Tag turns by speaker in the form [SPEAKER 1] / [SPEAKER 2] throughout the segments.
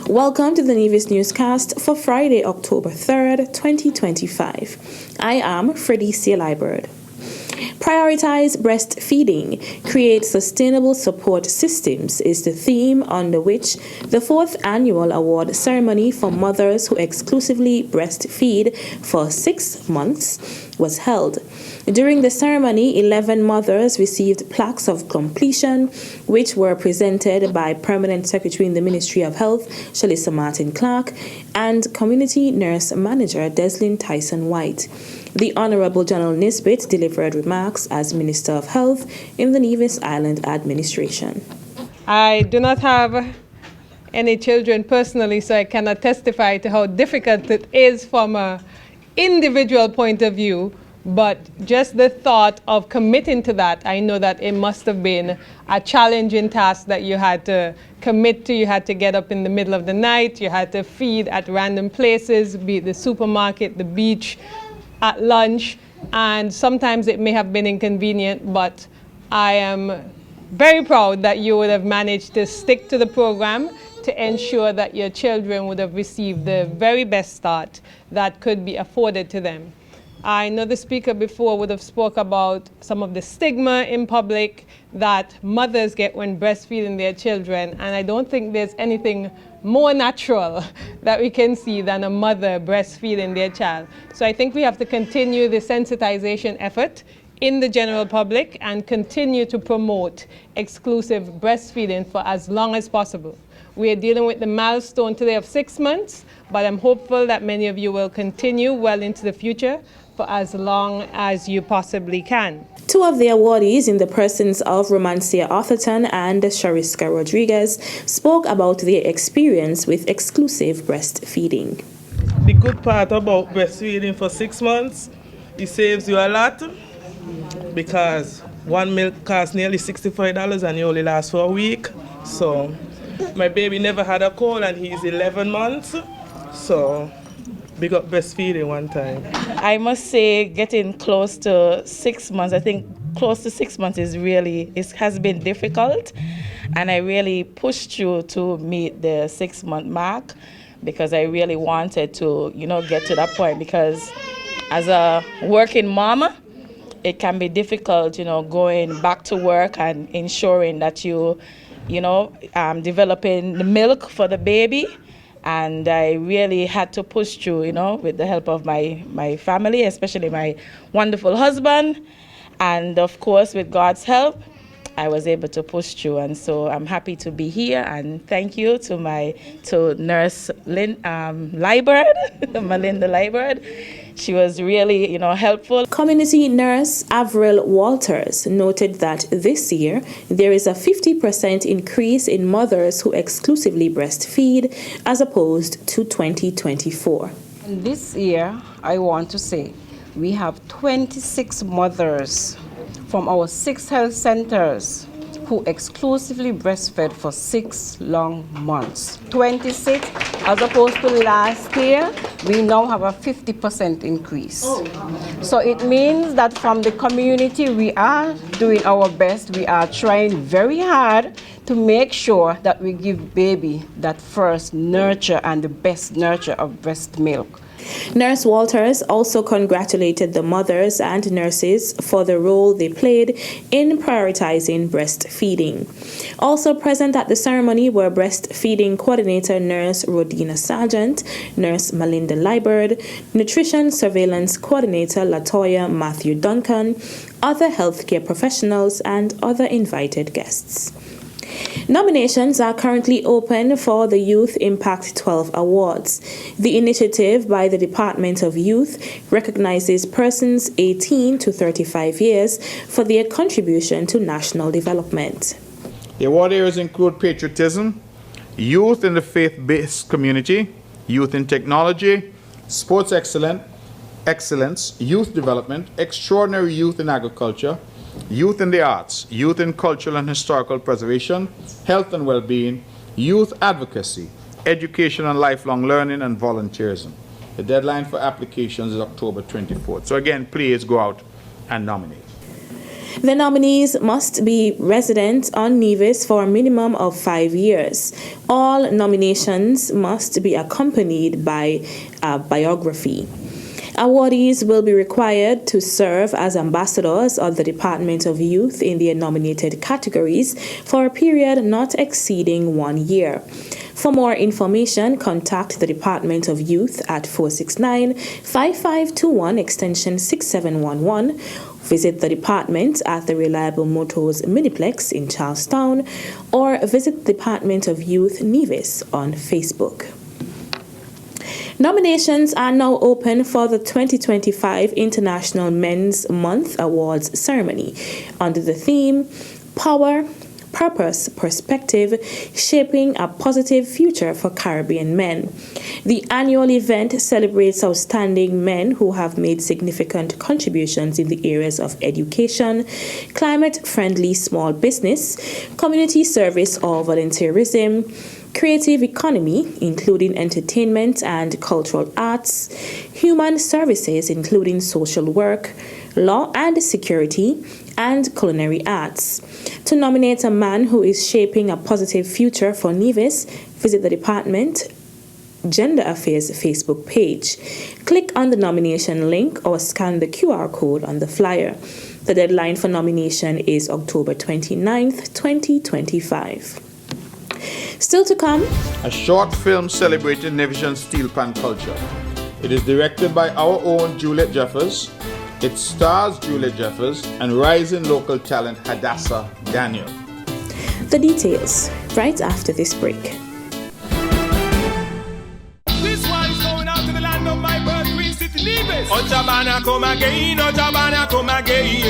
[SPEAKER 1] Welcome to the Nevis Newscast for Friday, October 3rd, 2025. I am Fredicia Liebert. Prioritize breastfeeding, create sustainable support systems is the theme under which the 4th annual award ceremony for mothers who exclusively breastfeed for 6 months was held. During the ceremony, 11 mothers received plaques of completion, which were presented by Permanent Secretary in the Ministry of Health, Shalissa Martin-Clark, and Community Nurse Manager Deslyn Tyson-White. The Honorable General Nisbet delivered remarks as Minister of Health in the Nevis Island Administration.
[SPEAKER 2] I do not have any children personally, so I cannot testify to how difficult it is from an individual point of view. But just the thought of committing to that, I know that it must have been a challenging task that you had to commit to. You had to get up in the middle of the night. You had to feed at random places, be it the supermarket, the beach, at lunch. And sometimes it may have been inconvenient, but I am very proud that you would have managed to stick to the program to ensure that your children would have received the very best start that could be afforded to them. I know the speaker before would have spoke about some of the stigma in public that mothers get when breastfeeding their children, and I don't think there's anything more natural that we can see than a mother breastfeeding their child. So I think we have to continue the sensitization effort in the general public and continue to promote exclusive breastfeeding for as long as possible. We are dealing with the milestone today of 6 months, but I'm hopeful that many of you will continue well into the future for as long as you possibly can.
[SPEAKER 1] 2 of the awardees, in the persons of Romancia Arthurton and Shariska Rodriguez, spoke about their experience with exclusive breastfeeding.
[SPEAKER 3] The good part about breastfeeding for 6 months, it saves you a lot because one milk costs nearly $65 and it only lasts for a week. So my baby never had a cold and he's 11 months. So big up breastfeeding one time.
[SPEAKER 4] I must say getting close to 6 months, I think close to 6 months it has been difficult, and I really pushed through to meet the 6 month mark because I really wanted to, get to that point, because as a working mama, it can be difficult, going back to work and ensuring that you developing the milk for the baby. And I really had to push through, with the help of my family, especially my wonderful husband. And of course, with God's help, I was able to push through. And so I'm happy to be here. And thank you to Nurse Melinda Liebert. She was really, helpful.
[SPEAKER 1] Community nurse Avril Walters noted that this year there is a 50% increase in mothers who exclusively breastfeed as opposed to 2024.
[SPEAKER 5] And this year, I want to say, we have 26 mothers from our 6 health centers who exclusively breastfed for 6 long months. 26, as opposed to last year, we now have a 50% increase. So it means that from the community, we are doing our best. We are trying very hard to make sure that we give baby that first nurture and the best nurture of breast milk.
[SPEAKER 1] Nurse Walters also congratulated the mothers and nurses for the role they played in prioritizing breastfeeding. Also present at the ceremony were breastfeeding coordinator Nurse Rodina Sargent, Nurse Melinda Liebert, Nutrition Surveillance Coordinator Latoya Matthew Duncan, other healthcare professionals, and other invited guests. Nominations are currently open for the Youth Impact 12 Awards. The initiative by the Department of Youth recognizes persons 18 to 35 years for their contribution to national development.
[SPEAKER 6] The award areas include patriotism, youth in the faith-based community, youth in technology, sports excellence, youth development, extraordinary youth in agriculture, youth in the arts, youth in cultural and historical preservation, health and well-being, youth advocacy, education and lifelong learning, and volunteerism. The deadline for applications is October 24th. So again, please go out and nominate.
[SPEAKER 1] The nominees must be resident on Nevis for a minimum of 5 years. All nominations must be accompanied by a biography. Awardees will be required to serve as ambassadors of the Department of Youth in their nominated categories for a period not exceeding 1 year. For more information, contact the Department of Youth at 469-5521 extension 6711. Visit the department at the Reliable Motors Miniplex in Charlestown or visit the Department of Youth Nevis on Facebook. Nominations are now open for the 2025 International Men's Month Awards ceremony under the theme Power, Purpose, Perspective, Shaping a Positive Future for Caribbean Men. The annual event celebrates outstanding men who have made significant contributions in the areas of education, climate-friendly small business, community service or volunteerism, creative economy, including entertainment and cultural arts, human services, including social work, law and security, and culinary arts. To nominate a man who is shaping a positive future for Nevis, visit the Department Gender Affairs Facebook page. Click on the nomination link or scan the QR code on the flyer. The deadline for nomination is October 29th, 2025. Still to come,
[SPEAKER 6] a short film celebrating Nevisian steel pan culture. It is directed by our own Juliet Jeffers. It stars Juliet Jeffers and rising local talent Hadassah Daniel.
[SPEAKER 1] The details right after this break.
[SPEAKER 7] This one's going out to the land of my birth, Queen City, Nevis. Ojabana come again, Ojabana come again,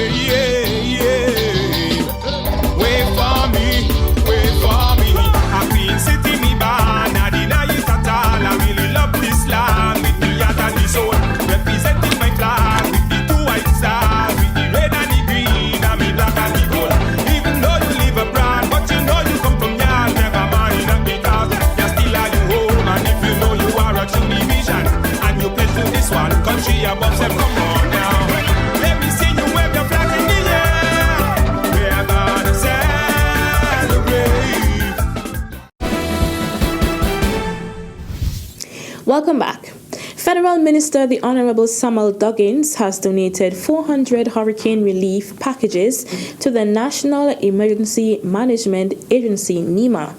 [SPEAKER 7] Wait for me, wait for me. A Queen City, me ban, I deny it at all. I really love this land with the heart and the soul. Representing my flag with the two white stars, with the red and the green, and me black and the gold. Even though you live abroad, but you know you come from yard, never mind, and because you're still at your home. And if you know you are a true division, and you pledge to this one, country above them, come on now. Let me see you wave your flag in the air. We're gonna celebrate.
[SPEAKER 1] Welcome back. Federal Minister the Honorable Samuel Duggins has donated 400 hurricane relief packages to the National Emergency Management Agency NEMA.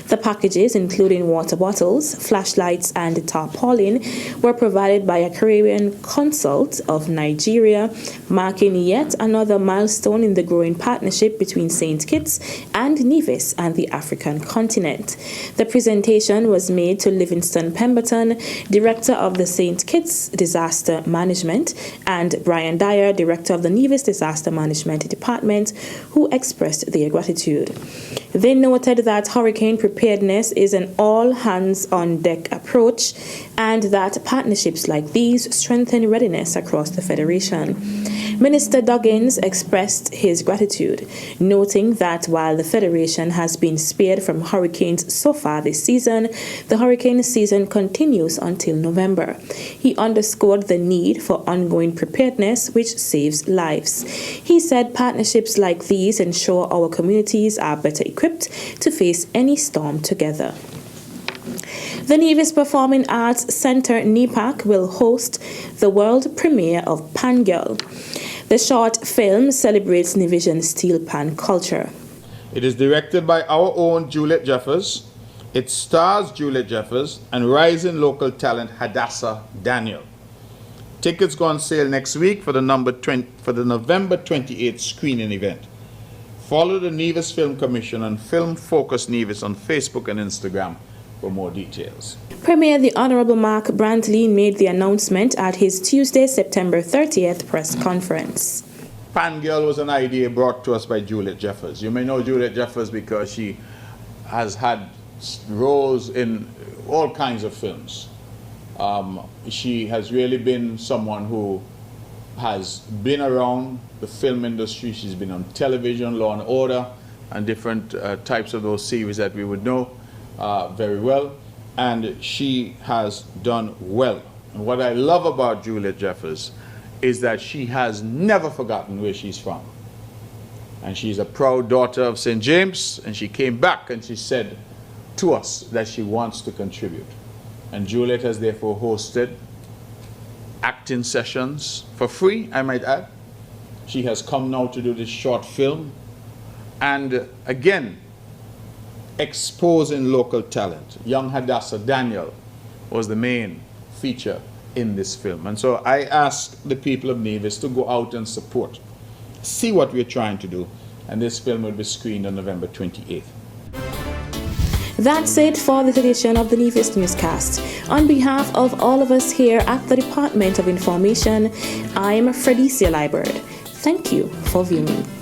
[SPEAKER 1] The packages, including water bottles, flashlights, and tarpaulin, were provided by a Caribbean Consult of Nigeria, marking yet another milestone in the growing partnership between St. Kitts and Nevis and the African continent. The presentation was made to Livingston Pemberton, Director of the St. Kitts Disaster Management, and Brian Dyer, Director of the Nevis Disaster Management Department, who expressed their gratitude. They noted that hurricane preparedness is an all-hands-on-deck approach and that partnerships like these strengthen readiness across the Federation. Minister Duggins expressed his gratitude, noting that while the Federation has been spared from hurricanes so far this season, the hurricane season continues until November. He underscored the need for ongoing preparedness, which saves lives. He said partnerships like these ensure our communities are better equipped to face any storm together. The Nevis Performing Arts Center NEPAC will host the world premiere of Gyul. The short film celebrates Nevisian steel pan culture.
[SPEAKER 6] It is directed by our own Juliet Jeffers. It stars Juliet Jeffers and rising local talent Hadassah Daniel. Tickets go on sale next week for the November 28th screening event. Follow the Nevis Film Commission and Film Focus Nevis on Facebook and Instagram for more details.
[SPEAKER 1] Premier the Honorable Mark Brantley made the announcement at his Tuesday, September 30th press conference.
[SPEAKER 6] Gyul was an idea brought to us by Juliet Jeffers. You may know Juliet Jeffers because she has had roles in all kinds of films. She has really been someone who has been around the film industry. She's been on television, Law and Order, and different types of those series that we would know very well. And she has done well. And what I love about Juliet Jeffers is that she has never forgotten where she's from. And she's a proud daughter of St. James, and she came back and she said to us that she wants to contribute. And Juliet has therefore hosted acting sessions for free, I might add. She has come now to do this short film, and again, exposing local talent. Young Hadassah Daniel was the main feature in this film. And so I ask the people of Nevis to go out and support, see what we're trying to do, and this film will be screened on November 28th.
[SPEAKER 1] That's it for this edition of the Nevis Newscast. On behalf of all of us here at the Department of Information, I'm Fredicia Liburd. Thank you for viewing.